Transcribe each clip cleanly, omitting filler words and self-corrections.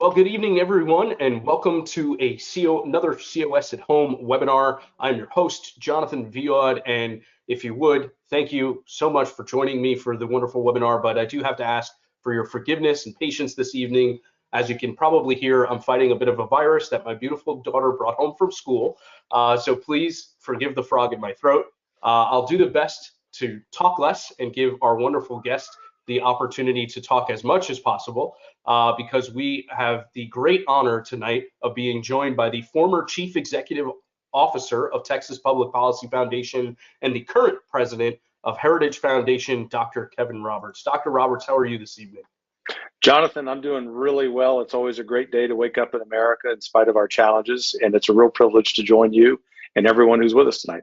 Well, good evening, everyone, and welcome to another COS at Home webinar. I'm your host, Jonathan Viod, and if you would, thank you so much for joining me for the wonderful webinar, but I do have to ask for your forgiveness and patience this evening. As you can probably hear, I'm fighting a bit of a virus that my beautiful daughter brought home from school, so please forgive the frog in my throat. I'll do the best to talk less and give our wonderful guest the opportunity to talk as much as possible. Because we have the great honor tonight of being joined by the former Chief Executive Officer of Texas Public Policy Foundation and the current president of Heritage Foundation, Dr. Kevin Roberts. Dr. Roberts, how are you this evening? Jonathan, I'm doing really well. It's always a great day to wake up in America in spite of our challenges, and it's a real privilege to join you and everyone who's with us tonight.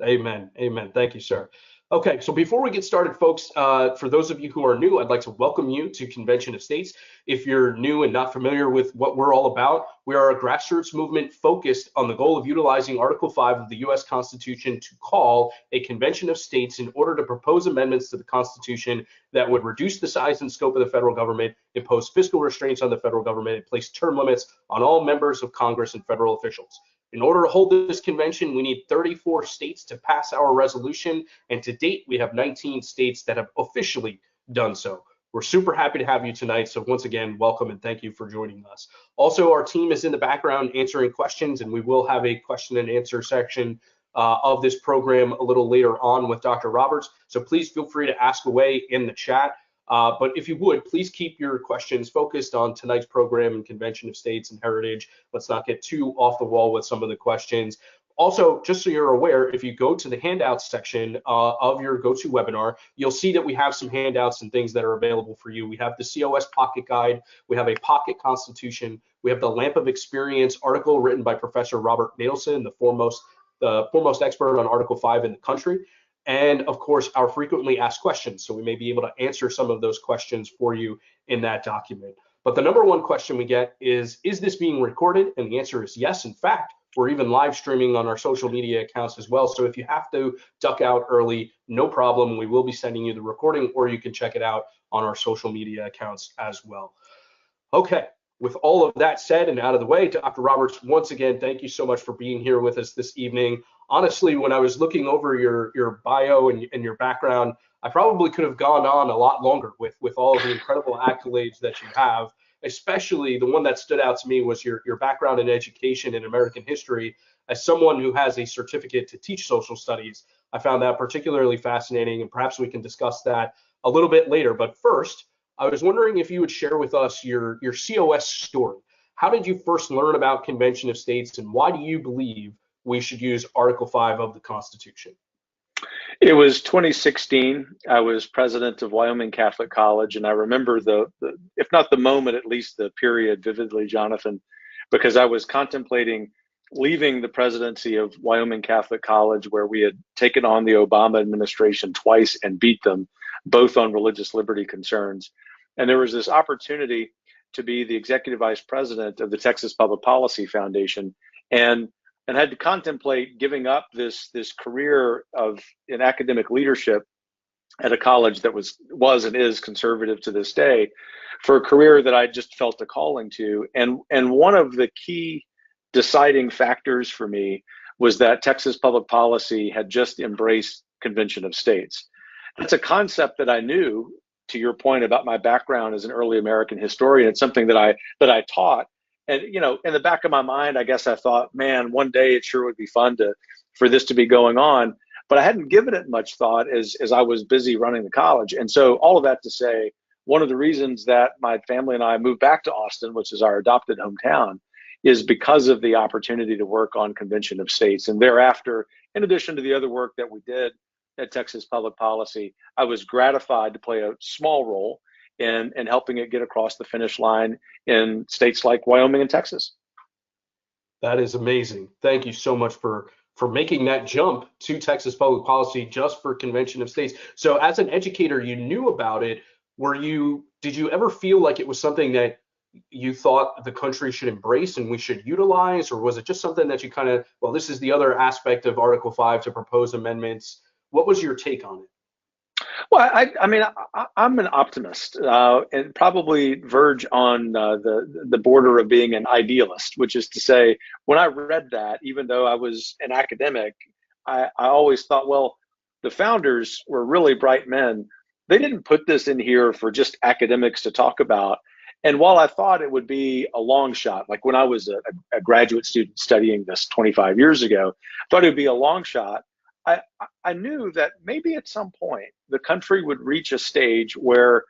Amen. Amen. Thank you, sir. Okay, so before we get started, folks, for those of you who are new, I'd like to welcome you to Convention of States. If you're new and not familiar with what we're all about, we are a grassroots movement focused on the goal of utilizing Article 5 of the U.S. Constitution to call a Convention of States in order to propose amendments to the Constitution that would reduce the size and scope of the federal government, impose fiscal restraints on the federal government, and place term limits on all members of Congress and federal officials. In order to hold this convention, we need 34 states to pass our resolution, and to date, we have 19 states that have officially done so. We're super happy to have you tonight, so once again, welcome and thank you for joining us. Also, our team is in the background answering questions, and we will have a question and answer section of this program a little later on with Dr. Roberts, so please feel free to ask away in the chat. But if you would, please keep your questions focused on tonight's program and Convention of States and Heritage. Let's not get too off the wall with some of the questions. Also, just so you're aware, if you go to the handouts section of your GoToWebinar, you'll see that we have some handouts and things that are available for you. We have the COS Pocket Guide, we have a Pocket Constitution, we have the Lamp of Experience article written by Professor Robert Nadelson, the foremost expert on Article 5 in the country, and of course, our frequently asked questions. So we may be able to answer some of those questions for you in that document. But the number one question we get is this being recorded? And the answer is yes. In fact, we're even live streaming on our social media accounts as well. So if you have to duck out early, no problem. We will be sending you the recording, or you can check it out on our social media accounts as well. Okay. With all of that said and out of the way, Dr. Roberts, once again, thank you so much for being here with us this evening. Honestly, when I was looking over your bio and your background, I probably could have gone on a lot longer with all of the incredible accolades that you have. Especially the one that stood out to me was your background in education and American history. As someone who has a certificate to teach social studies, I found that particularly fascinating, and perhaps we can discuss that a little bit later. But first, I was wondering if you would share with us your COS story. How did you first learn about Convention of States, and why do you believe we should use Article 5 of the Constitution? It was 2016. I was president of Wyoming Catholic College, and I remember if not the moment, at least the period vividly, Jonathan, because I was contemplating leaving the presidency of Wyoming Catholic College, where we had taken on the Obama administration twice and beat them, both on religious liberty concerns. And there was this opportunity to be the executive vice president of the Texas Public Policy Foundation, and had to contemplate giving up this career in academic leadership at a college that was and is conservative to this day, for a career that I just felt a calling to. And one of the key deciding factors for me was that Texas Public Policy had just embraced Convention of States. That's a concept that I knew, to your point about my background as an early American historian. It's something that I taught. And, you know, in the back of my mind, I guess I thought, man, one day it sure would be fun for this to be going on. But I hadn't given it much thought as I was busy running the college. And so all of that to say, one of the reasons that my family and I moved back to Austin, which is our adopted hometown, is because of the opportunity to work on Convention of States. And thereafter, in addition to the other work that we did at Texas Public Policy, I was gratified to play a small role in helping it get across the finish line in states like Wyoming and Texas. That is amazing. Thank you so much for making that jump to Texas Public Policy just for Convention of States. So as an educator, you knew about it. Did you ever feel like it was something that you thought the country should embrace and we should utilize, or was it just something that you kind of, well, this is the other aspect of Article 5 to propose amendments? What was your take on it? Well, I mean, I'm an optimist, and probably verge on the border of being an idealist, which is to say, when I read that, even though I was an academic, I always thought, well, the founders were really bright men. They didn't put this in here for just academics to talk about. And while I thought it would be a long shot, like when I was a graduate student studying this 25 years ago, I thought it would be a long shot. I, I knew that maybe at some point the country would reach a stage where,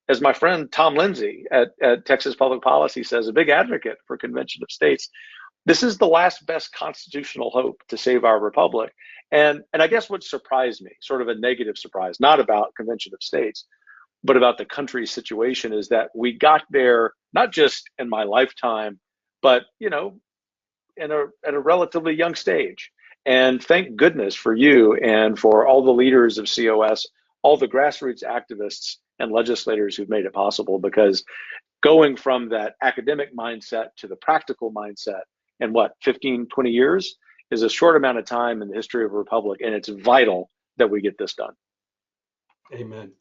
as my friend Tom Lindsay at Texas Public Policy says, a big advocate for Convention of States, this is the last best constitutional hope to save our republic. And I guess what surprised me, sort of a negative surprise, not about Convention of States, but about the country's situation, is that we got there not just in my lifetime, but at a relatively young stage. And thank goodness for you and for all the leaders of COS, all the grassroots activists and legislators who've made it possible, because going from that academic mindset to the practical mindset in 15, 20 years is a short amount of time in the history of a republic. And it's vital that we get this done. Amen.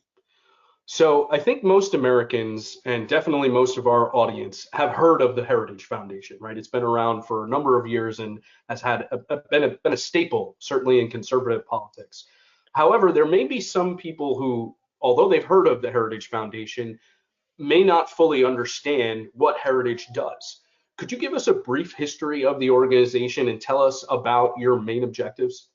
So I think most Americans, and definitely most of our audience, have heard of the Heritage Foundation, right? It's been around for a number of years and has been a staple, certainly in conservative politics. However, there may be some people who, although they've heard of the Heritage Foundation, may not fully understand what Heritage does. Could you give us a brief history of the organization and tell us about your main objectives?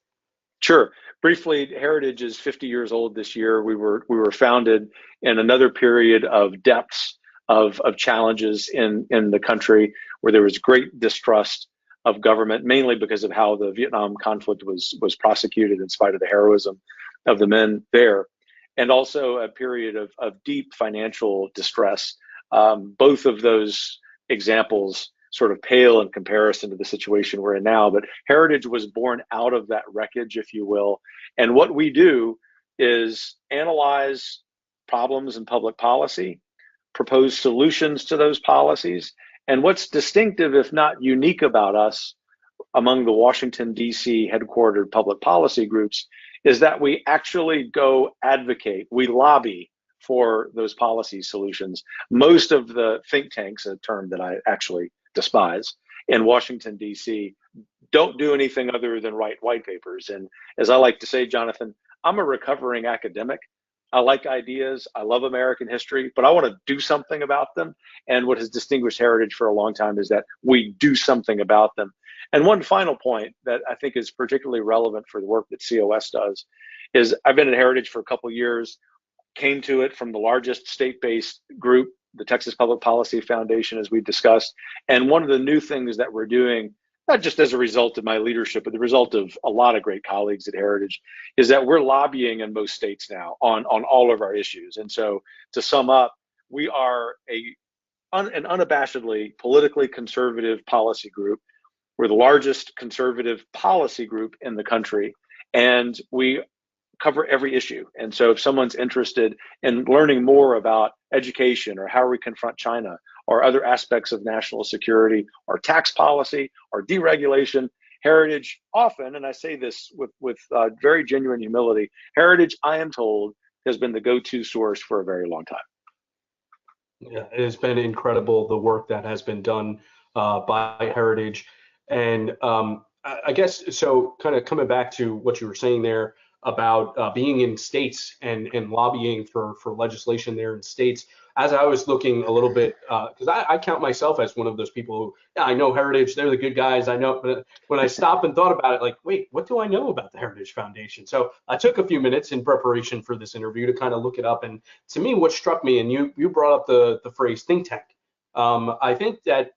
Sure. Briefly, Heritage is 50 years old this year. We were founded in another period of depths of challenges in the country, where there was great distrust of government, mainly because of how the Vietnam conflict was prosecuted in spite of the heroism of the men there, and also a period of deep financial distress. Both of those examples sort of pale in comparison to the situation we're in now. But Heritage was born out of that wreckage, if you will. And what we do is analyze problems in public policy, propose solutions to those policies. And what's distinctive, if not unique, about us among the Washington, D.C. headquartered public policy groups is that we actually go advocate, we lobby for those policy solutions. Most of the think tanks, a term that I actually despise, in Washington, D.C., don't do anything other than write white papers. And as I like to say, Jonathan, I'm a recovering academic. I like ideas. I love American history, but I want to do something about them. And what has distinguished Heritage for a long time is that we do something about them. And one final point that I think is particularly relevant for the work that COS does is I've been at Heritage for a couple of years, came to it from the largest state-based group, the Texas Public Policy Foundation, as we discussed. And one of the new things that we're doing, not just as a result of my leadership, but the result of a lot of great colleagues at Heritage, is that we're lobbying in most states now on all of our issues. And so to sum up, we are an unabashedly politically conservative policy group. We're the largest conservative policy group in the country, and we cover every issue. And so if someone's interested in learning more about education or how we confront China or other aspects of national security or tax policy or deregulation, Heritage often, and I say this with very genuine humility, Heritage, I am told, has been the go-to source for a very long time. Yeah, it has been incredible, the work that has been done by Heritage. And I guess, so kind of coming back to what you were saying there about being in states and lobbying for legislation there in states, as I was looking a little bit, because I count myself as one of those people who, yeah, I know Heritage, they're the good guys, I know, but when I stopped and thought about it, like, wait, what do I know about the Heritage Foundation? So I took a few minutes in preparation for this interview to kind of look it up. And to me, what struck me, and you brought up the phrase think tank. I think that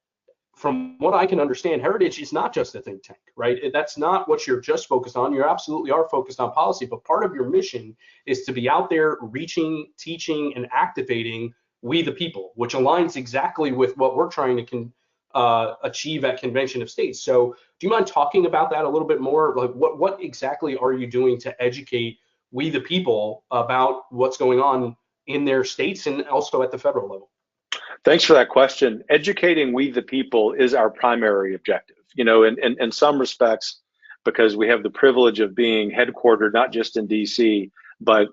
from what I can understand, Heritage is not just a think tank, right? That's not what you're just focused on. You absolutely are focused on policy, but part of your mission is to be out there reaching, teaching, and activating we the people, which aligns exactly with what we're trying to achieve at Convention of States. So do you mind talking about that a little bit more? Like what exactly are you doing to educate we the people about what's going on in their states and also at the federal level? Thanks for that question. Educating we the people is our primary objective. You know, in some respects, because we have the privilege of being headquartered not just in DC, but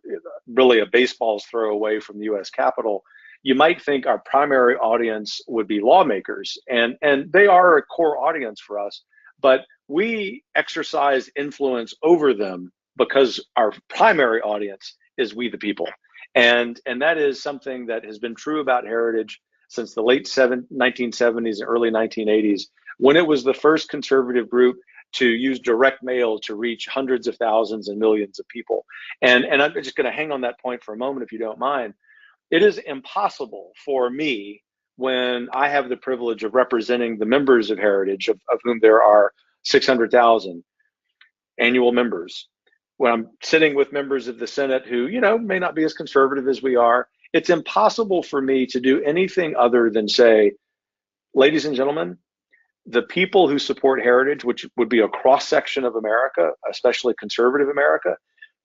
really a baseball's throw away from the U.S. Capitol, you might think our primary audience would be lawmakers, and they are a core audience for us, but we exercise influence over them because our primary audience is we the people. And that is something that has been true about Heritage since the late 1970s and early 1980s, when it was the first conservative group to use direct mail to reach hundreds of thousands and millions of people. And I'm just going to hang on that point for a moment, if you don't mind. It is impossible for me, when I have the privilege of representing the members of Heritage, of whom there are 600,000 annual members, when I'm sitting with members of the Senate who, may not be as conservative as we are, it's impossible for me to do anything other than say, ladies and gentlemen, the people who support Heritage, which would be a cross-section of America, especially conservative America,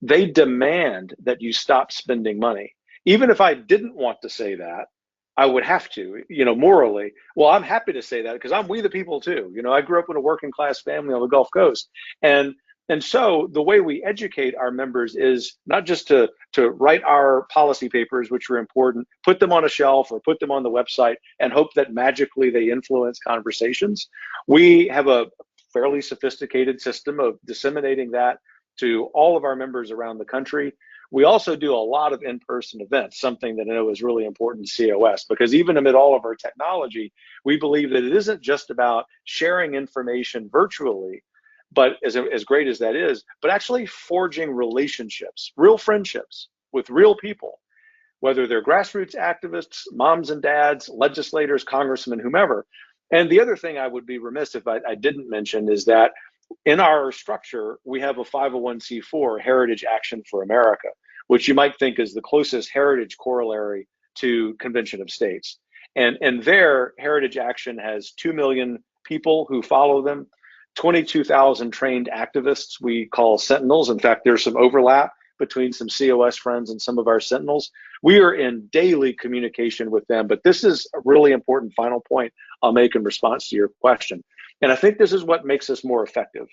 they demand that you stop spending money. Even if I didn't want to say that, I would have to, morally. Well, I'm happy to say that because I'm we the people too. I grew up in a working class family on the Gulf Coast. And so the way we educate our members is not just to write our policy papers, which are important, put them on a shelf or put them on the website and hope that magically they influence conversations. We have a fairly sophisticated system of disseminating that to all of our members around the country. We also do a lot of in-person events, something that I know is really important to COS, because even amid all of our technology, we believe that it isn't just about sharing information virtually, but as great as that is, but actually forging relationships, real friendships with real people, whether they're grassroots activists, moms and dads, legislators, congressmen, whomever. And the other thing I would be remiss if I didn't mention is that in our structure, we have a 501c4, Heritage Action for America, which you might think is the closest heritage corollary to Convention of States. And their Heritage Action has 2 million people who follow them, 22,000 trained activists we call Sentinels. In fact, there's some overlap between some COS friends and some of our Sentinels. We are in daily communication with them, but this is a really important final point I'll make in response to your question. And I think this is what makes us more effective.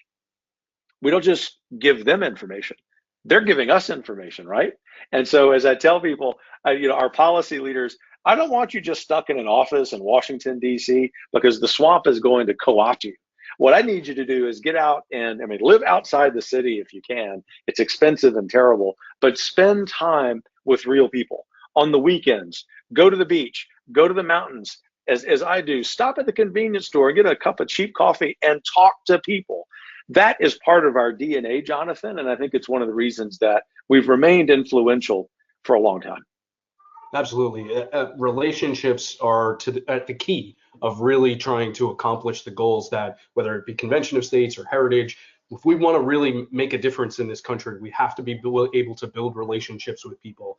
We don't just give them information. They're giving us information, right? And so as I tell people, our policy leaders, I don't want you just stuck in an office in Washington, D.C., because the swamp is going to co-opt you. What I need you to do is get out and, live outside the city if you can. It's expensive and terrible, but spend time with real people on the weekends. Go to the beach, go to the mountains, as I do. Stop at the convenience store, get a cup of cheap coffee and talk to people. That is part of our DNA, Jonathan, and I think it's one of the reasons that we've remained influential for a long time. Absolutely. Relationships are at the key of really trying to accomplish the goals that, whether it be Convention of States or Heritage, if we want to really make a difference in this country, we have to be able to build relationships with people.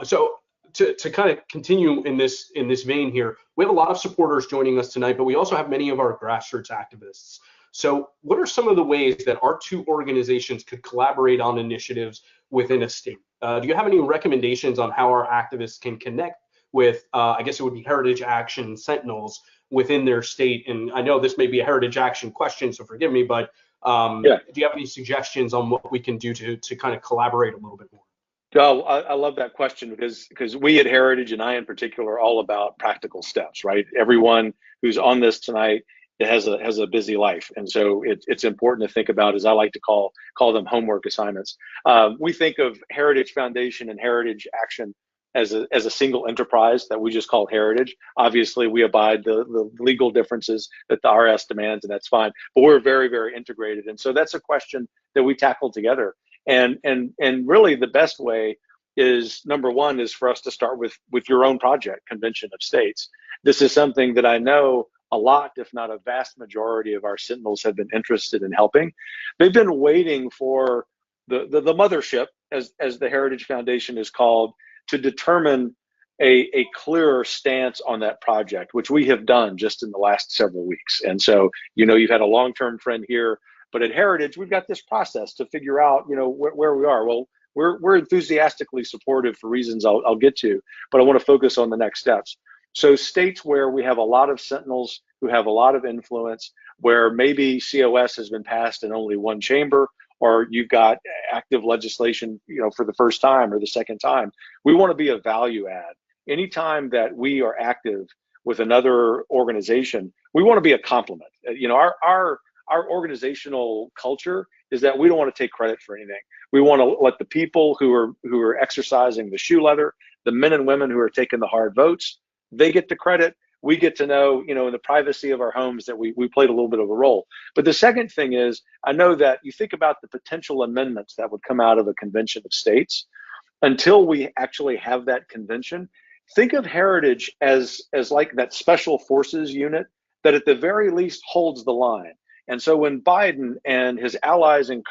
So to kind of continue in this vein here, we have a lot of supporters joining us tonight, but we also have many of our grassroots activists. So what are some of the ways that our two organizations could collaborate on initiatives within a state? Do you have any recommendations on how our activists can connect with, I guess it would be Heritage Action Sentinels within their state? And I know this may be a Heritage Action question, so forgive me, but do you have any suggestions on what we can do to kind of collaborate a little bit more? Oh, I love that question because we at Heritage, and I in particular, are all about practical steps, right? Everyone who's on this tonight has a busy life, and so it's important to think about, as I like to call them, homework assignments. We think of Heritage Foundation and Heritage Action as a single enterprise that we just call Heritage. Obviously, we abide the legal differences that the RS demands, and that's fine. But we're very, very integrated, and so that's a question that we tackle together. And really, the best way is, number one, is for us to start with your own project, Convention of States. This is something that I know a lot, if not a vast majority of our Sentinels have been interested in helping. They've been waiting for the mothership, as the Heritage Foundation is called, to determine a clearer stance on that project, which we have done just in the last several weeks. And so, you've had a long-term friend here, but at Heritage, we've got this process to figure out, where we are. Well, we're enthusiastically supportive for reasons I'll get to, but I want to focus on the next steps. So states where we have a lot of Sentinels who have a lot of influence, where maybe COS has been passed in only one chamber, or you've got active legislation, for the first time or the second time. We want to be a value add. Anytime that we are active with another organization, we want to be a complement. Our organizational culture is that we don't want to take credit for anything. We want to let the people who are exercising the shoe leather, the men and women who are taking the hard votes, they get the credit. We get to know, in the privacy of our homes, that we played a little bit of a role. But the second thing is, I know that you think about the potential amendments that would come out of a convention of states. Until we actually have that convention, think of Heritage as like that special forces unit that at the very least holds the line. And so when Biden and his allies in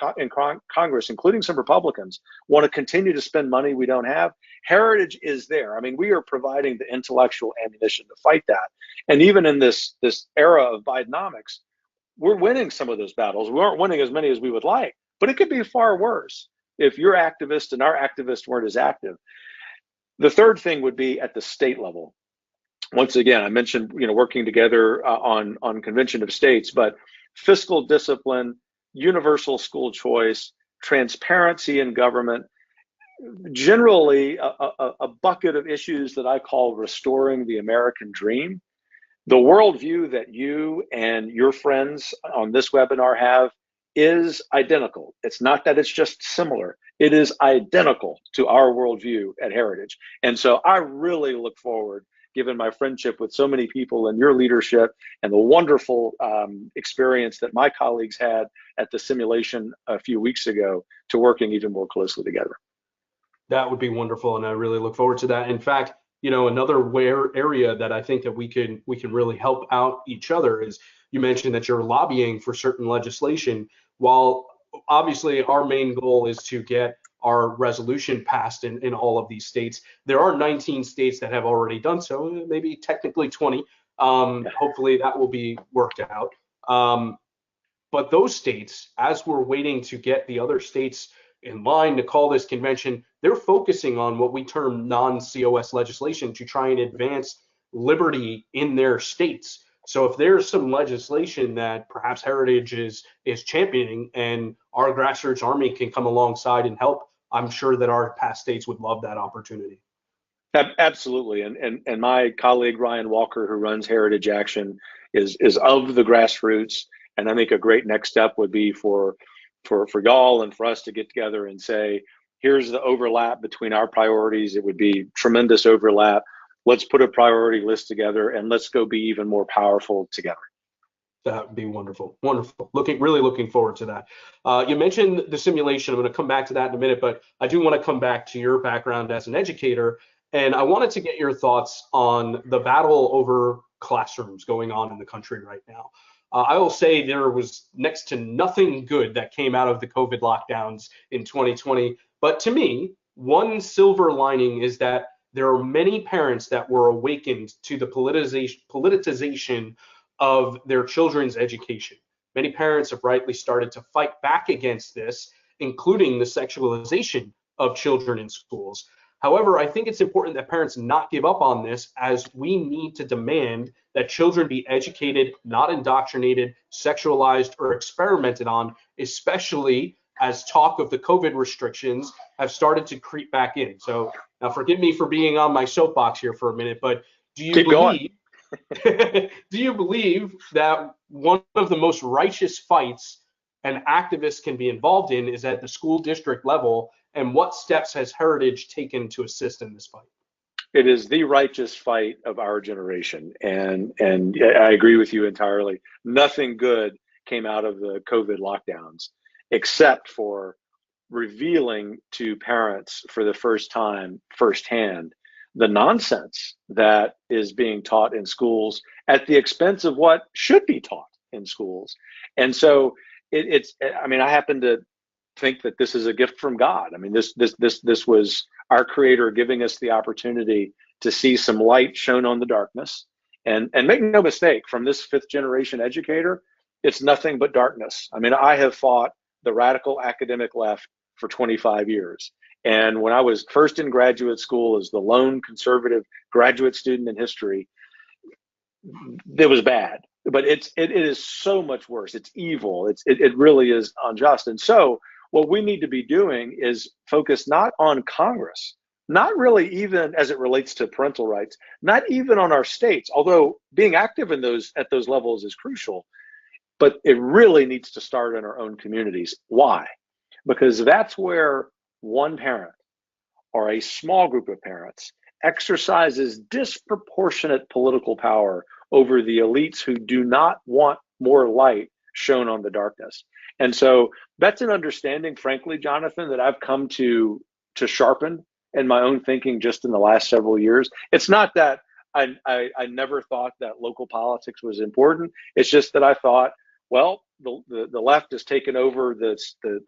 Congress, including some Republicans, want to continue to spend money we don't have, Heritage is there. I mean, we are providing the intellectual ammunition to fight that. And even in this era of Bidenomics, we're winning some of those battles. We aren't winning as many as we would like, but it could be far worse if your activists and our activists weren't as active. The third thing would be at the state level. Once again, I mentioned, working together on convention of states, but fiscal discipline, universal school choice, transparency in government, generally a bucket of issues that I call restoring the American dream. The worldview that you and your friends on this webinar have is identical. It's not that it's just similar. It is identical to our worldview at Heritage. And so I really look forward, given my friendship with so many people and your leadership and the wonderful experience that my colleagues had at the simulation a few weeks ago, to working even more closely together. That would be wonderful, and I really look forward to that. In fact, another area that I think that we can really help out each other is, you mentioned that you're lobbying for certain legislation. While obviously our main goal is to get our resolution passed in all of these states, there are 19 states that have already done so, maybe technically 20. Hopefully that will be worked out. But those states, as we're waiting to get the other states in line to call this convention, they're focusing on what we term non-COS legislation to try and advance liberty in their states. So if there's some legislation that perhaps Heritage is championing and our grassroots army can come alongside and help, I'm sure that our past states would love that opportunity. Absolutely. And my colleague, Ryan Walker, who runs Heritage Action, is of the grassroots. And I think a great next step would be for y'all and for us to get together and say, here's the overlap between our priorities. It would be tremendous overlap. Let's put a priority list together and let's go be even more powerful together. That would be wonderful. Wonderful. Really looking forward to that. You mentioned the simulation. I'm going to come back to that in a minute, but I do want to come back to your background as an educator. And I wanted to get your thoughts on the battle over classrooms going on in the country right now. I will say there was next to nothing good that came out of the COVID lockdowns in 2020. But to me, one silver lining is that there are many parents that were awakened to the politicization of their children's education. Many parents have rightly started to fight back against this, including the sexualization of children in schools. However, I think it's important that parents not give up on this, as we need to demand that children be educated, not indoctrinated, sexualized, or experimented on, especially as talk of the COVID restrictions have started to creep back in. So now forgive me for being on my soapbox here for a minute, but do you believe do you believe that one of the most righteous fights an activist can be involved in is at the school district level? And what steps has Heritage taken to assist in this fight? It is the righteous fight of our generation. And I agree with you entirely. Nothing good came out of the COVID lockdowns, except for revealing to parents for the first time, firsthand, the nonsense that is being taught in schools at the expense of what should be taught in schools. And so I happen to think that this is a gift from God. I mean, this was our Creator giving us the opportunity to see some light shone on the darkness. And make no mistake, from this fifth generation educator, it's nothing but darkness. I mean, I have fought the radical academic left for 25 years. And when I was first in graduate school as the lone conservative graduate student in history, it was bad. But it is so much worse. It's evil. It really is unjust. And so what we need to be doing is focus not on Congress, not really even as it relates to parental rights, not even on our states, although being active in those at those levels is crucial, but it really needs to start in our own communities. Why? Because that's where one parent or a small group of parents exercises disproportionate political power over the elites who do not want more light shown on the darkness. And so that's an understanding, frankly, Jonathan, that I've come to sharpen in my own thinking just in the last several years. It's not that I never thought that local politics was important. It's just that I thought, well, the left has taken over the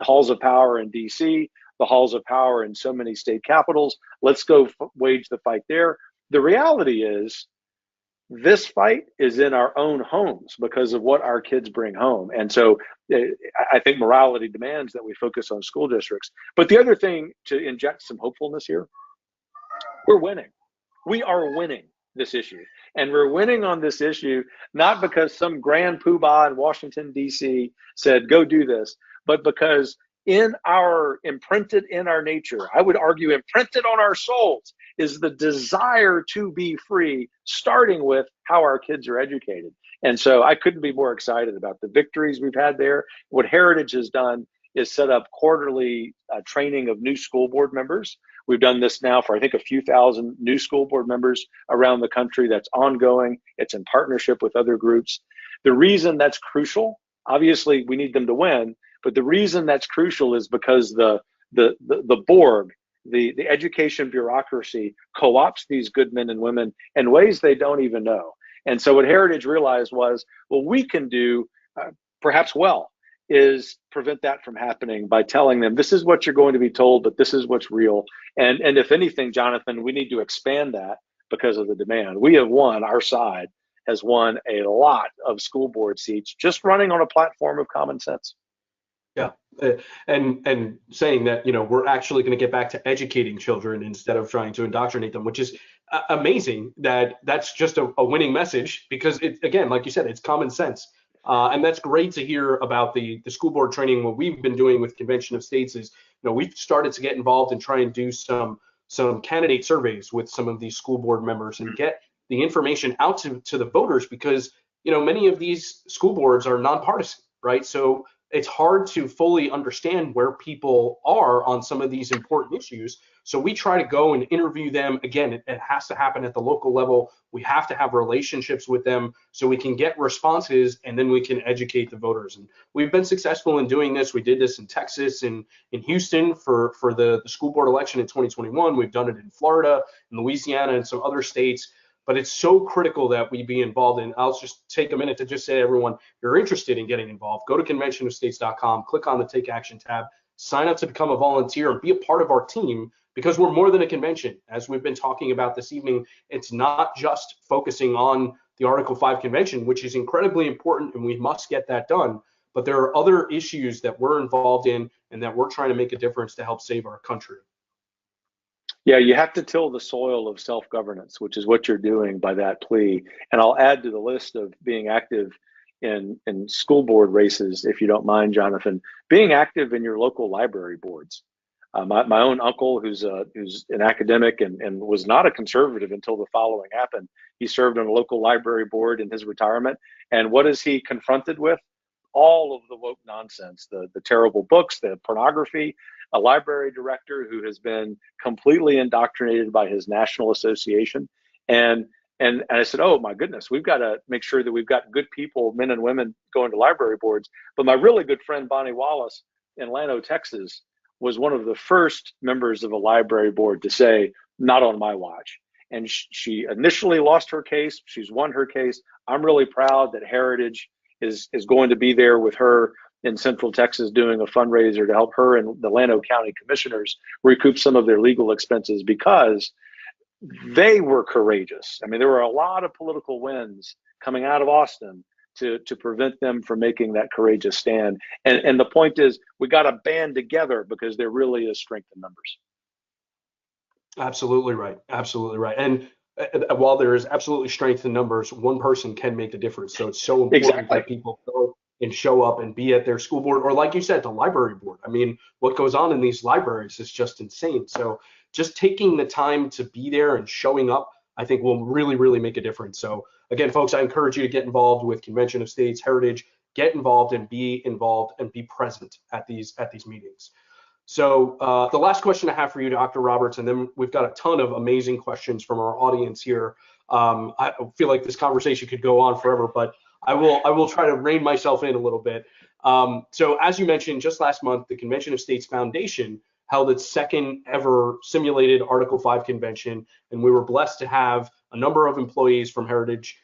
halls of power in DC, the halls of power in so many state capitals. Let's go wage the fight there. The reality is, this fight is in our own homes because of what our kids bring home. And so I think morality demands that we focus on school districts. But the other thing, to inject some hopefulness here, we're winning. We are winning this issue. And we're winning on this issue, not because some grand poobah in Washington, D.C. said, go do this, but because imprinted in our nature, I would argue imprinted on our souls, is the desire to be free, starting with how our kids are educated. And so I couldn't be more excited about the victories we've had there. What Heritage has done is set up quarterly training of new school board members. We've done this now for, I think, a few thousand new school board members around the country. That's ongoing. It's in partnership with other groups. The reason that's crucial, obviously we need them to win, but the reason that's crucial is because the Borg, the education bureaucracy, co-opts these good men and women in ways they don't even know. And so what Heritage realized was, well, we can do perhaps well is prevent that from happening by telling them, this is what you're going to be told, but this is what's real. And if anything, Jonathan, we need to expand that because of the demand. We have won, our side has won a lot of school board seats just running on a platform of common sense. Yeah, and saying that, we're actually going to get back to educating children instead of trying to indoctrinate them, which is amazing. That's just a winning message, because again, like you said, it's common sense. And that's great to hear about the school board training. What we've been doing with Convention of States is, we've started to get involved and try and do some candidate surveys with some of these school board members and get the information out to the voters, because many of these school boards are nonpartisan, right? So it's hard to fully understand where people are on some of these important issues. So we try to go and interview them. Again, it has to happen at the local level. We have to have relationships with them so we can get responses, and then we can educate the voters. And we've been successful in doing this. We did this in Texas and in Houston for the school board election in 2021. We've done it in Florida, in Louisiana, and some other states. But it's so critical that we be involved. And I'll just take a minute to just say to everyone, if you're interested in getting involved, go to conventionofstates.com, click on the Take Action tab, sign up to become a volunteer and be a part of our team, because we're more than a convention. As we've been talking about this evening, it's not just focusing on the Article 5 convention, which is incredibly important, and we must get that done. But there are other issues that we're involved in and that we're trying to make a difference to help save our country. Yeah, you have to till the soil of self-governance, which is what you're doing by that plea. And I'll add to the list of being active in school board races, if you don't mind, Jonathan, being active in your local library boards. My own uncle, who's an academic and was not a conservative until the following happened. He served on a local library board in his retirement. And what is he confronted with? All of the woke nonsense, the terrible books, the pornography, a library director who has been completely indoctrinated by his national association. And I said, oh my goodness, we've got to make sure that we've got good people, men and women, going to library boards. But my really good friend, Bonnie Wallace in Llano, Texas, was one of the first members of a library board to say, not on my watch. And she initially lost her case. She's won her case. I'm really proud that Heritage is going to be there with her in Central Texas doing a fundraiser to help her and the Llano County commissioners recoup some of their legal expenses, because they were courageous. I mean, there were a lot of political wins coming out of Austin to prevent them from making that courageous stand. And the point is, we got to band together, because there really is strength in numbers. Absolutely right. Absolutely right. And while there is absolutely strength in numbers, one person can make a difference. So it's so important that people go and show up and be at their school board, or like you said, the library board. I mean, what goes on in these libraries is just insane. So just taking the time to be there and showing up, I think will really, really make a difference. So again, folks, I encourage you to get involved with Convention of States Heritage, get involved and be present at these meetings. So the last question I have for you, Dr. Roberts, and then we've got a ton of amazing questions from our audience here. I feel like this conversation could go on forever, but I will try to rein myself in a little bit. So as you mentioned, just last month, the Convention of States Foundation held its second ever simulated Article 5 convention, and we were blessed to have a number of employees from Heritage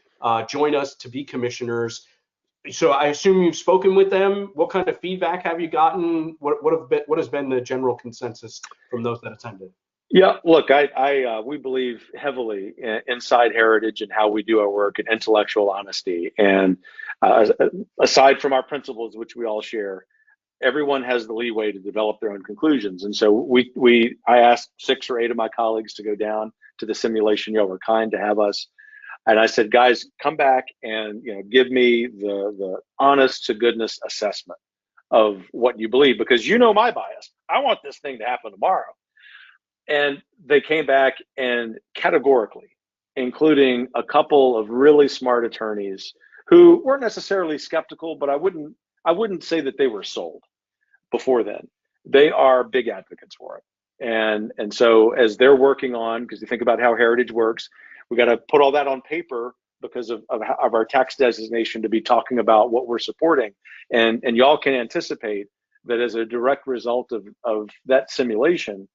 join us to be commissioners. So I assume you've spoken with them. What kind of feedback have you gotten? What has been the general consensus from those that attended? Yeah, look, we believe heavily inside Heritage and how we do our work and intellectual honesty. And aside from our principles, which we all share, everyone has the leeway to develop their own conclusions. And so I asked 6 or 8 of my colleagues to go down to the simulation. Y'all were kind to have us. And I said, guys, come back and give me the honest to goodness assessment of what you believe, because my bias. I want this thing to happen tomorrow. And they came back and categorically, including a couple of really smart attorneys who weren't necessarily skeptical, but I wouldn't say that they were sold before then. They are big advocates for it. And so as they're working on, because you think about how Heritage works, we got to put all that on paper because of our tax designation to be talking about what we're supporting. And y'all can anticipate that as a direct result of that simulation,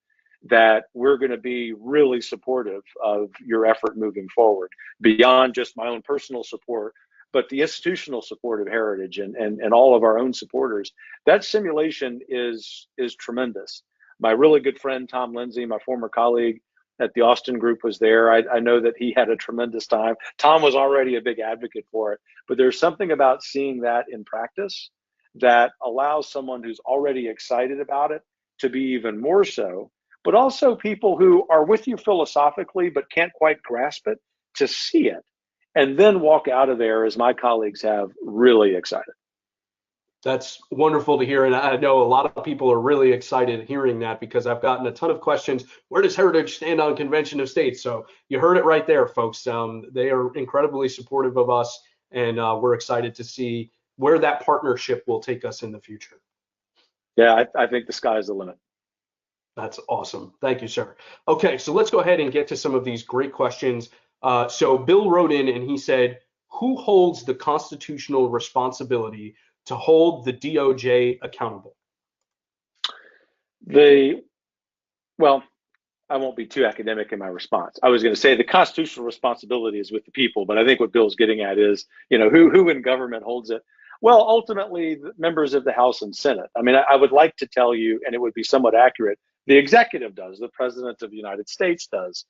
that we're going to be really supportive of your effort moving forward, beyond just my own personal support, but the institutional support of Heritage and all of our own supporters. That simulation is tremendous. My really good friend, Tom Lindsay, my former colleague at the Austin group, was there. I know that he had a tremendous time. Tom was already a big advocate for it, but there's something about seeing that in practice that allows someone who's already excited about it to be even more so, but also people who are with you philosophically but can't quite grasp it to see it and then walk out of there, as my colleagues have, really excited. That's wonderful to hear, and I know a lot of people are really excited hearing that, because I've gotten a ton of questions. Where does Heritage stand on Convention of States? So you heard it right there, folks. They are incredibly supportive of us, and we're excited to see where that partnership will take us in the future. Yeah, I think the sky's the limit. That's awesome. Thank you, sir. Okay, so let's go ahead and get to some of these great questions. So Bill wrote in and he said, who holds the constitutional responsibility to hold the DOJ accountable? Well, I won't be too academic in my response. I was going to say the constitutional responsibility is with the people, but I think what Bill's getting at is, who in government holds it? Well, ultimately, the members of the House and Senate. I mean, I would like to tell you, and it would be somewhat accurate, the executive does, the president of the United States does.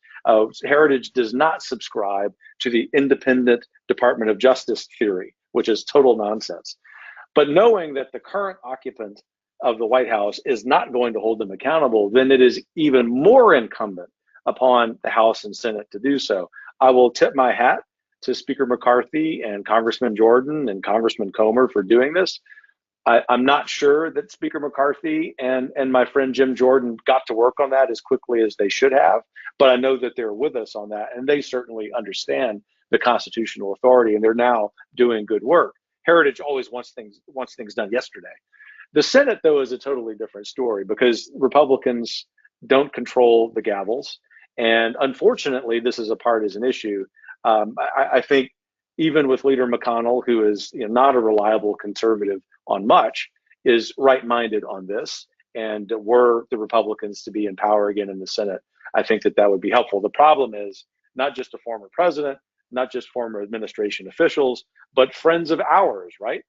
Heritage does not subscribe to the independent Department of Justice theory, which is total nonsense. But knowing that the current occupant of the White House is not going to hold them accountable, then it is even more incumbent upon the House and Senate to do so. I will tip my hat to Speaker McCarthy and Congressman Jordan and Congressman Comer for doing this. I'm not sure that Speaker McCarthy and my friend Jim Jordan got to work on that as quickly as they should have, but I know that they're with us on that, and they certainly understand the constitutional authority, and they're now doing good work. Heritage always wants things done yesterday. The Senate, though, is a totally different story, because Republicans don't control the gavels, and unfortunately, this is a partisan issue. I think even with Leader McConnell, who is not a reliable conservative on much, is right-minded on this, and were the Republicans to be in power again in the Senate, I think that would be helpful. The problem is not just a former president, not just former administration officials, but friends of ours, right?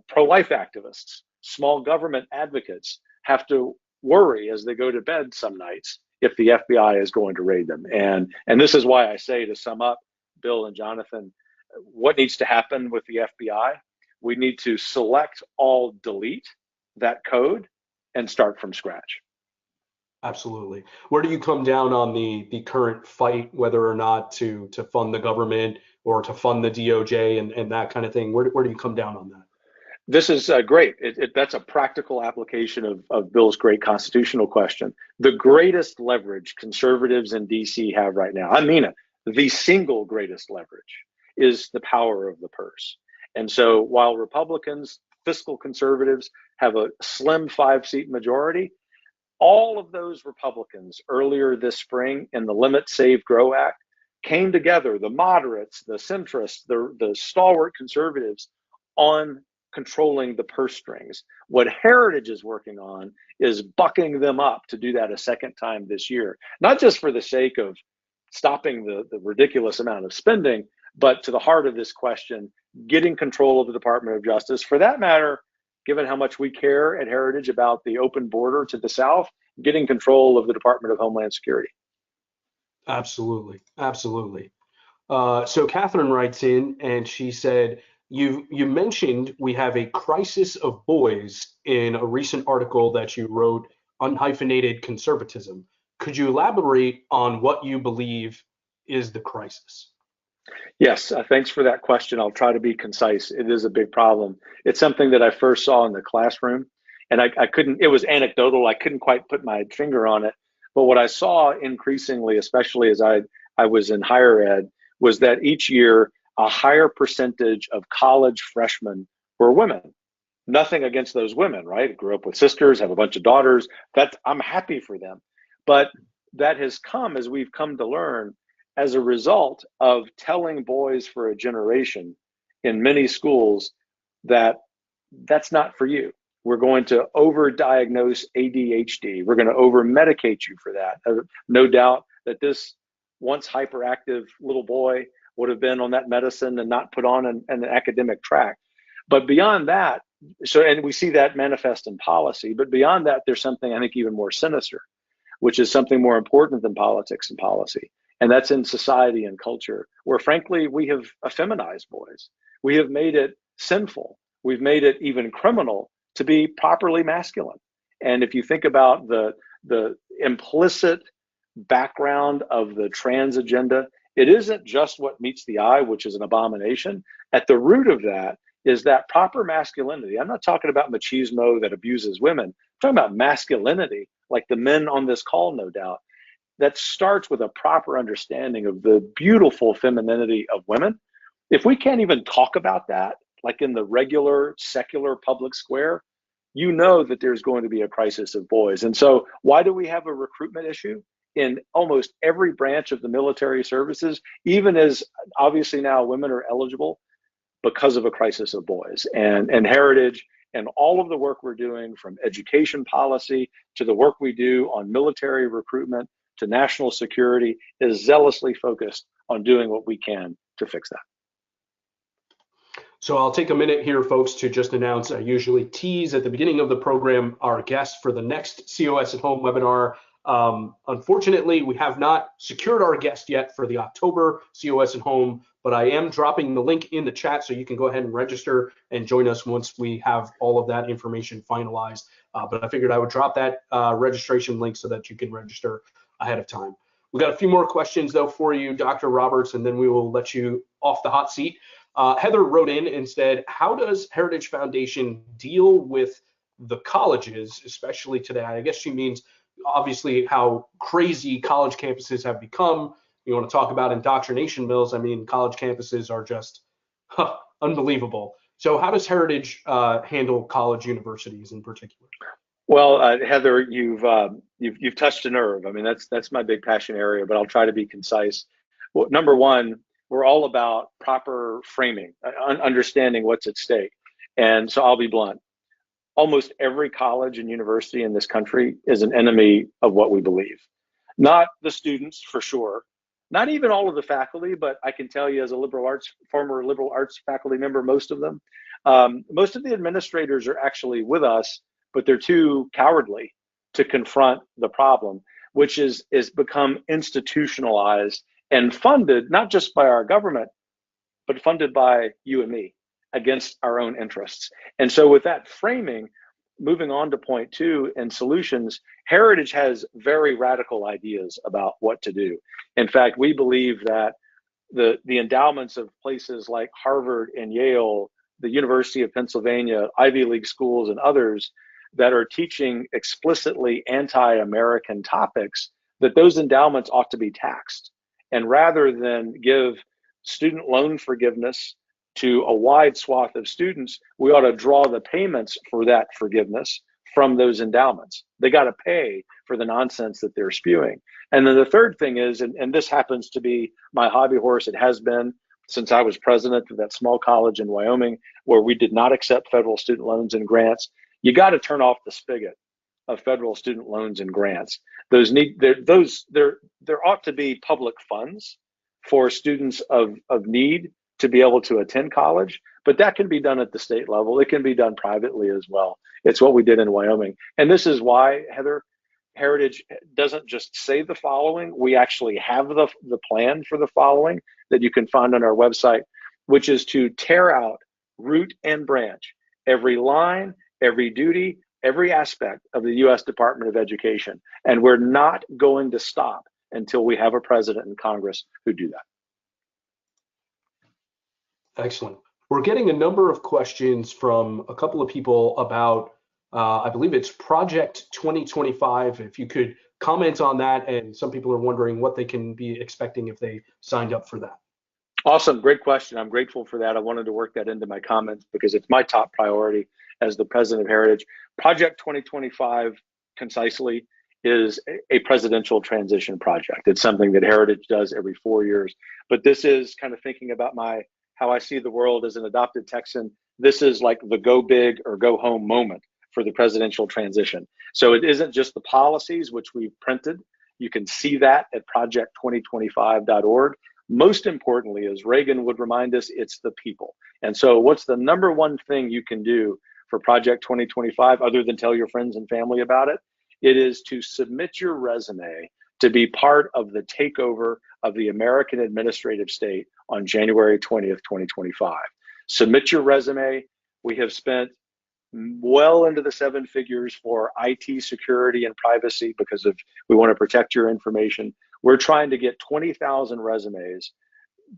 Pro-life activists, small government advocates have to worry as they go to bed some nights if the FBI is going to raid them. And this is why I say, to sum up, Bill and Jonathan, what needs to happen with the FBI? We need to select all delete that code and start from scratch. Absolutely. Where do you come down on the current fight, whether or not to fund the government or to fund the DOJ and that kind of thing? Where do you come down on that? This is great. That's a practical application of Bill's great constitutional question. The greatest leverage conservatives in DC have right now, I mean it, the single greatest leverage is the power of the purse. And so while Republicans, fiscal conservatives, have a slim 5-seat majority, all of those Republicans earlier this spring in the Limit, Save, Grow Act came together, the moderates, the centrists, the stalwart conservatives, on controlling the purse strings. What Heritage is working on is bucking them up to do that a second time this year, not just for the sake of stopping the ridiculous amount of spending, but to the heart of this question, getting control of the Department of Justice. For that matter, given how much we care at Heritage about the open border to the south, getting control of the Department of Homeland Security. Absolutely, absolutely. So Catherine writes in and she said, you mentioned we have a crisis of boys in a recent article that you wrote, Unhyphenated Conservatism. Could you elaborate on what you believe is the crisis? Yes, thanks for that question. I'll try to be concise. It is a big problem. It's something that I first saw in the classroom, and I couldn't, it was anecdotal. I couldn't quite put my finger on it. But what I saw increasingly, especially as I was in higher ed, was that each year a higher percentage of college freshmen were women. Nothing against those women, right? Grew up with sisters, have a bunch of daughters. I'm happy for them. But that has come, as we've come to learn, as a result of telling boys for a generation in many schools that that's not for you. We're going to overdiagnose ADHD. We're going to over medicate you for that. No doubt that this once hyperactive little boy would have been on that medicine and not put on an academic track. But beyond that, and we see that manifest in policy, but beyond that, there's something I think even more sinister, which is something more important than politics and policy. And that's in society and culture, where frankly, we have effeminized boys. We have made it sinful. We've made it even criminal to be properly masculine. And if you think about the implicit background of the trans agenda, it isn't just what meets the eye, which is an abomination. At the root of that is that proper masculinity. I'm not talking about machismo that abuses women. I'm talking about masculinity, like the men on this call, no doubt, that starts with a proper understanding of the beautiful femininity of women. If we can't even talk about that, like in the regular secular public square, you know that there's going to be a crisis of boys. And so why do we have a recruitment issue in almost every branch of the military services, even as obviously now women are eligible? Because of a crisis of boys. And Heritage and all of the work we're doing, from education policy to the work we do on military recruitment to national security, is zealously focused on doing what we can to fix that. So I'll take a minute here, folks, to just announce, I usually tease at the beginning of the program our guest for the next COS at Home webinar. Unfortunately, we have not secured our guest yet for the October COS at Home, but I am dropping the link in the chat so you can go ahead and register and join us once we have all of that information finalized. But I figured I would drop that registration link so that you can register ahead of time. We got a few more questions though for you, Dr. Roberts, and then we will let you off the hot seat. Heather wrote in and said, how does Heritage Foundation deal with the colleges, especially today? I guess she means obviously how crazy college campuses have become. You want to talk about indoctrination mills? I mean, college campuses are just unbelievable. So how does Heritage handle college universities in particular? Well, Heather, you've touched a nerve. I mean, that's my big passion area, but I'll try to be concise. Well, number one, we're all about proper framing, understanding what's at stake. And so I'll be blunt. Almost every college and university in this country is an enemy of what we believe. Not the students, for sure. Not even all of the faculty, but I can tell you as a former liberal arts faculty member, most of them. Most of the administrators are actually with us, but they're too cowardly to confront the problem, which is become institutionalized and funded not just by our government, but funded by you and me against our own interests. And so with that framing, moving on to point two and solutions, Heritage has very radical ideas about what to do. In fact, we believe that the endowments of places like Harvard and Yale, the University of Pennsylvania, Ivy League schools, and others that are teaching explicitly anti-American topics, that those endowments ought to be taxed. And rather than give student loan forgiveness to a wide swath of students, we ought to draw the payments for that forgiveness from those endowments. They got to pay for the nonsense that they're spewing. And then the third thing is, and this happens to be my hobby horse, it has been since I was president of that small college in Wyoming, where we did not accept federal student loans and grants. You got to turn off the spigot of federal student loans and grants. There ought to be public funds for students of need to be able to attend college, but that can be done at the state level. It can be done privately as well. It's what we did in Wyoming. And this is why, Heather, Heritage doesn't just say the following. We actually have the plan for the following that you can find on our website, which is to tear out root and branch every line, every duty, every aspect of the U.S. Department of Education. And we're not going to stop until we have a president and Congress who do that. Excellent. We're getting a number of questions from a couple of people about, I believe it's Project 2025. If you could comment on that, and some people are wondering what they can be expecting if they signed up for that. Awesome. Great question. I'm grateful for that. I wanted to work that into my comments because it's my top priority as the president of Heritage. Project 2025, concisely, is a presidential transition project. It's something that Heritage does every 4 years. But this is kind of thinking about how I see the world as an adopted Texan. This is like the go big or go home moment for the presidential transition. So it isn't just the policies, which we've printed. You can see that at project2025.org. Most importantly, as Reagan would remind us, it's the people. And so what's the number one thing you can do for Project 2025 other than tell your friends and family about it? It is to submit your resume to be part of the takeover of the American administrative state on January 20th, 2025. Submit your resume. We have spent well into the seven figures for IT security and privacy because we want to protect your information. We're trying to get 20,000 resumes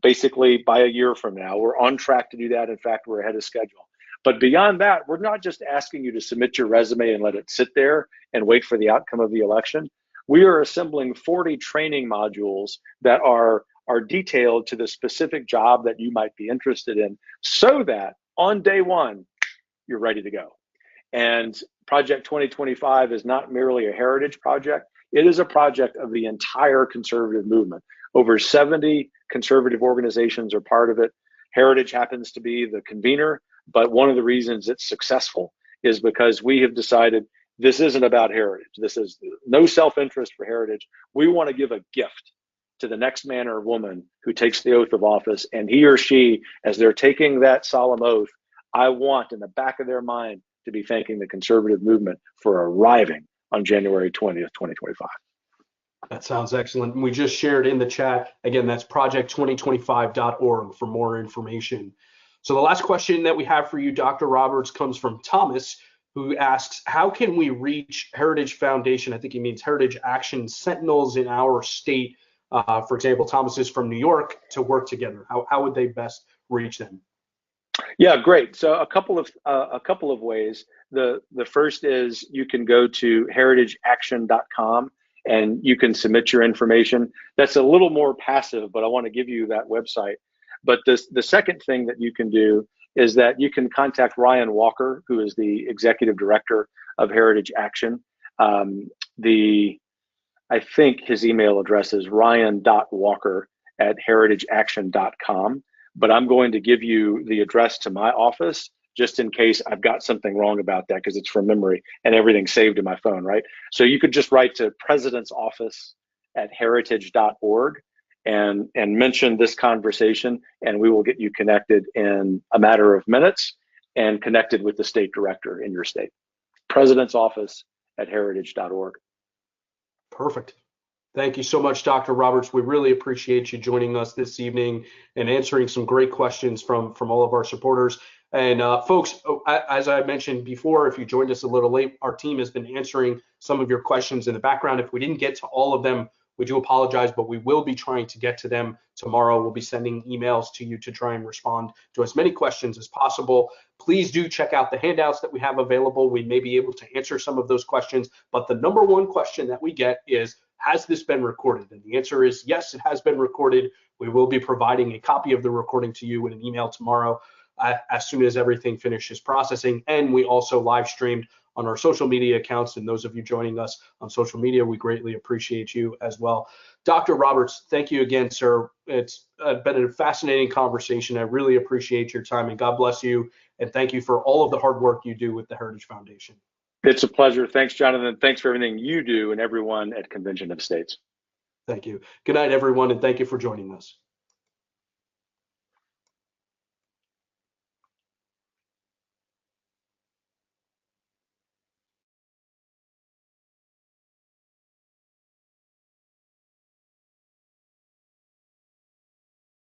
basically by a year from now. We're on track to do that. In fact, we're ahead of schedule. But beyond that, we're not just asking you to submit your resume and let it sit there and wait for the outcome of the election. We are assembling 40 training modules that are detailed to the specific job that you might be interested in, so that on day one, you're ready to go. And Project 2025 is not merely a Heritage project. It is a project of the entire conservative movement. Over 70 conservative organizations are part of it. Heritage happens to be the convener, but one of the reasons it's successful is because we have decided this isn't about Heritage. This is no self-interest for Heritage. We want to give a gift to the next man or woman who takes the oath of office, and he or she, as they're taking that solemn oath, I want in the back of their mind to be thanking the conservative movement for arriving on January 20th, 2025. That sounds excellent. We just shared in the chat. Again, that's project2025.org for more information. So the last question that we have for you, Dr. Roberts, comes from Thomas, who asks, how can we reach Heritage Foundation? I think he means Heritage Action Sentinels in our state. For example, Thomas is from New York, to work together. How would they best reach them? Yeah, great. So a couple of ways. The first is you can go to heritageaction.com and you can submit your information. That's a little more passive, but I want to give you that website. But the second thing that you can do is that you can contact Ryan Walker, who is the executive director of Heritage Action. I think his email address is ryan.walker@heritageaction.com. But I'm going to give you the address to my office just in case I've got something wrong about that, because it's from memory and everything's saved in my phone, right? So you could just write to President's Office at heritage.org and mention this conversation, and we will get you connected in a matter of minutes and connected with the state director in your state. President's Office at heritage.org. Perfect. Thank you so much, Dr. Roberts. We really appreciate you joining us this evening and answering some great questions from all of our supporters. And folks, as I mentioned before, if you joined us a little late, our team has been answering some of your questions in the background. If we didn't get to all of them, We do apologize, but we will be trying to get to them tomorrow. We'll be sending emails to you to try and respond to as many questions as possible. Please do check out the handouts that we have available. We may be able to answer some of those questions, but the number one question that we get is, has this been recorded? And the answer is yes, it has been recorded. We will be providing a copy of the recording to you in an email tomorrow as soon as everything finishes processing. And we also live streamed on our social media accounts. And those of you joining us on social media, we greatly appreciate you as well. Dr. Roberts, thank you again, sir. It's been a fascinating conversation. I really appreciate your time, and God bless you. And thank you for all of the hard work you do with the Heritage Foundation. It's a pleasure. Thanks, Jonathan. Thanks for everything you do and everyone at Convention of States. Thank you. Good night, everyone, and thank you for joining us.